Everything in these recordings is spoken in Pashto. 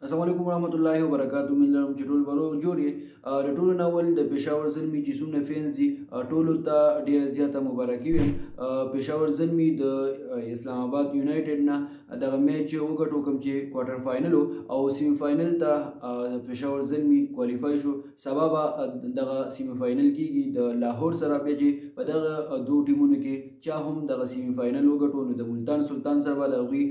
السلام علیکم ورحمۃ اللہ وبرکاتہ. من لرم چې ټول برو جوړې د ټولو ناول د پېښور زلمي چې څومره فینس دي ټولو ته ډېره زیاته مبارکي وایم. پېښور زلمي د اسلام آباد یونایټډ نه دغه میچ وګټو کوم چې کوارټر فاینل او سیمی فاینل ته پېښور زلمي کوالیفای شو. سبا به دغه سیمی فاینل کیږي د لاهور سره بیا چې په دغه دوه ټیمونو کې چا هم دغه سیمی فاینل وګټو نو د ملتان سلطان سره به د هغوی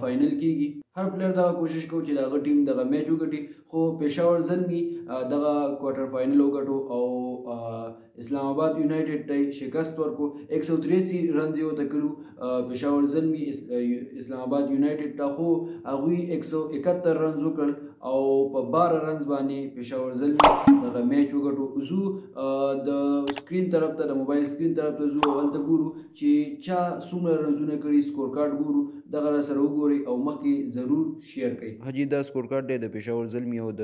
فاینل کیږي. هر پلیر دغه کوشش کوي چې دغه ټیم دغه میچ وګټي خو پېښور زلمي دغه کوارټر فاینل وګټو او اسلام آباد یونایټډ ته شکست ورکو. 183 رنز یې ورته کړو پېښور زلمي اسلام آباد یونایټډ ته، خو هغوی 171 رنز وکړل او په 12 رنز باندې پېښور زلمي دغه میچ وګټو. زو د سکرین طرف ته د موبایل سکرین طرف ته زو هلته ګورو چې چا څومره رنزونه کړي، سکور کارډ ګورو، دغه را سره وګورئ او مخکې ضرور شیر کړئ. حاجي دا سکور کارډ دی د پېښور زلمي او د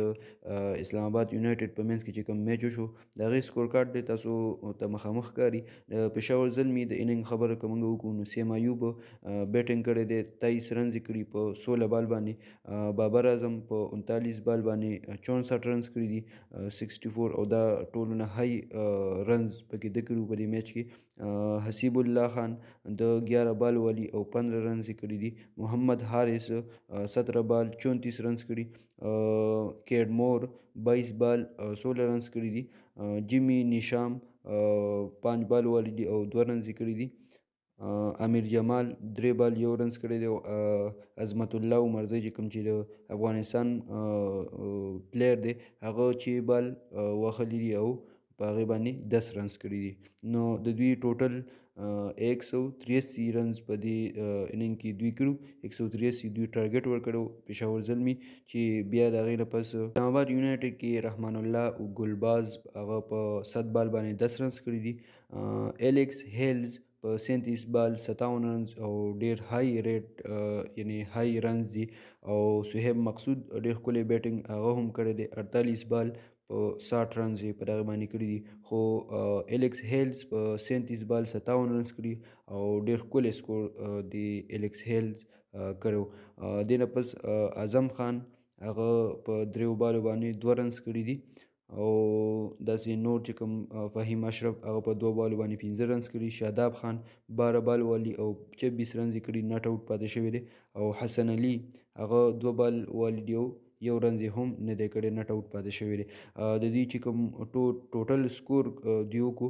اسلام آباد یونایټډ په منځ کې چې کوم میچ وشو د هغې سکور کارډ دی، تاسو ته مخامخ ښکاري. د پېښور زلمي د اننګ خبره که موږ وکړو نو سیم ایوب بیټنګ کړی دی، 23 رنز یې کړي په 16 بال باندې. بابر اعظم په 39 بال باندې 64 رنز کړي دي 64 او دا ټولو نه های رنز پکې ده کړي په دې میچ کې. حسیب الله خان د 11 بال والی او 15 رنز یې کړي دي. محمد حارث 17 بال 34 رنز کړي. کیډ مور 22 بال 16 رنز کړي دي. جیمی نیشام 5 بال والی دي او 2 رنز یې کړي دي. امیر جمال 3 بال 1 رنز کړی دی. عظمت الله عمرزی چې کوم چې د افغانستان پلیر دی هغه چې بال واخلی دي او په هغې باندې 10 رنز کړي دي. نو د دوی ټوټل 183 رنز په دې اننګ کې دوی کړو. 183 دوی ټارګټ ورکړو پېښور زلمي چې بیا د هغې نه پس اسلام آباد یونایټډ کې رحمان الله ګلباز هغه په 7 بال باندې 10 رنز کړي دي. ایلیکس هیلز په 37 بال 57 رنز او ډېر های ریټ یعنی های رنز دي. او صهیب مقصود ډېر ښکلی بیټنګ هغه هم کړی دی، 48 بال په 60 رنز یې په دغه باندې کړي دي. خو ایلیکس هیلز په 37 بال 57 رنز کړي او ډېر ښکلی سکور د ایلیکس هیلز کړی و. دې نه پس اعظم خان هغه په 3 بالو باندې 2 رنز کړي دي او داسې نور چې کوم فهیم اشرف هغه په 2 بالو باندې 15 رنز کړي. شاداب خان 12 بال والی او 26 رنز یې کړي، ناټ آوټ پاتې شوی دی. او حسن علي هغه 2 بال والی دی او 1 رنز یې هم نه دی کړی، ناټ آوټ پاتې شوی دی. د دوی چې کوم ټوټل سکور دوی وکړو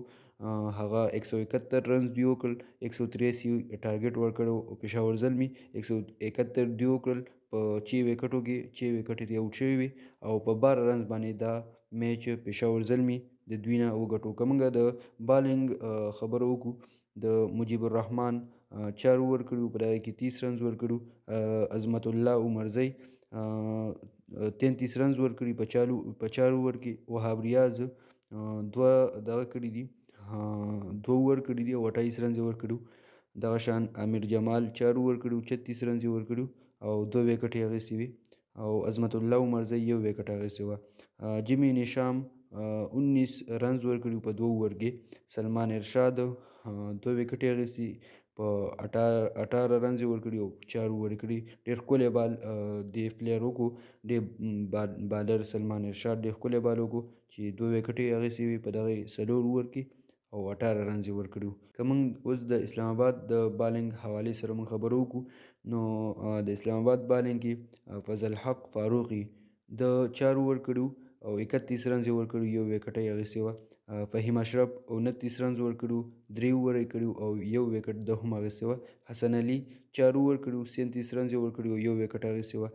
هغه 171 رنز دوی وکړل. 183 ټارګټ ورکړو پېښور زلمي، 171 دوی وکړل په 6 وکټو کې، 6 وکټې ترې اوټ شوي وي او په 12 رنز باندې دا میچ پېښور زلمي د دوی نه وګټو. که موږ د بالنګ خبره وکړو د مجیب الرحمن 4 اوور کړي په دغه کې 30 رنز ورکړو. عظمت الله عمرزی 33 رنز ورکړي په 4 اوور کې. وهاب ریاض 2 دغه کړي دي 2 اوور کړي دي او 28 رنز یې ورکړو. دغه شان امیر جمال 4 اوور کړي 36 رنز یې ورکړو او 2 وکټې اخیستې وي او عظمت الله عمرزی 1 وکټ اخیستې وه. جیمی نیشام 19 رنز ورکړي په 2 اوور کې. سلمان ارشاد 2 وکټې اخیستې په 18 رنز یې ورکړي او 4 اوور یې کړي. ډېر ښکلی بال د پلیر وکړو، ډېر بالر سلمان ارشاد ډېر ښکلی بال وکړو چې 2 وکټې اخیستې وي په دغې 4 اوور کې او 18 رنز یې ورکړي وو. که موږ اوس د اسلام آباد د بالنګ حوالې سره موږ خبرې وکړو نو د اسلام آباد بالنګ کې فضل حق فاروقي د 4 اوور کړي او 31 رنز یې ورکړي، 1 وکټ یې اخیستې وه. فهیم اشرف 29 رنز ورکړي، 3 اوور یې کړي او 1 وکټ ده هم اخیستې وه. حسن علي 4 اوور کړي 37 رنز یې ورکړي او 1 وکټ اخیستې وه.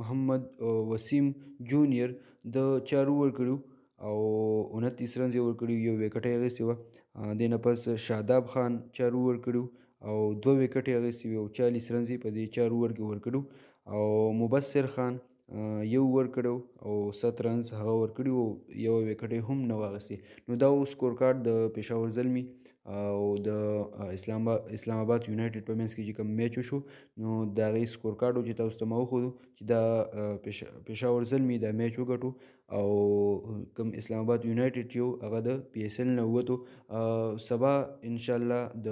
محمد وسیم جونیئر د 4 اوور کړي او 29 رنز یې ورکړي، 1 وکټ یې اخیستې وه. دې نه پس شاداب خان 4 اوور کړي او 2 وکټ یې اخیستې وي او 40 رنز یې په دې 4 اوور کې ورکړي. او مبصر خان 1 اوور کړی او 7 رنز هغه ورکړي او 1 وکټ یې هم نه و اخیستی. نو دا و سکور کارډ د پېښور زلمي او د اسلام آباد یونایټډ په منځ کې چې کوم میچ وشو نو د هغې سکور کارډ چې تاسو ته ما وښودو چې دا پېښور زلمي دا میچ وګټو او کوم اسلام آباد یونایټډ چې و هغه د پی ایس ایل نه ووتو. سبا انشاءالله د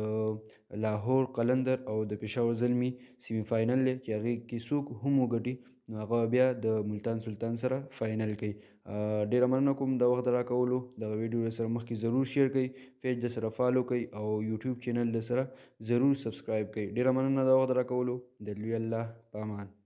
لاهور قلندر او د پېښور زلمي سیمی فاینل دی چې هغې کې څوک هم وګټي نو هغه بیا د ملتان سلطان سره فاینل کوي. ډیره مننه کوم د وخت راکولو. دغه ویډیو سره مخکې ضرور شیر کړئ، پیج د سره فالو کړئ او یوټیوب چینل د سره ضرور سبسکرایب کړئ. ډیره مننه د وخت راکولو. د لوی الله په امان.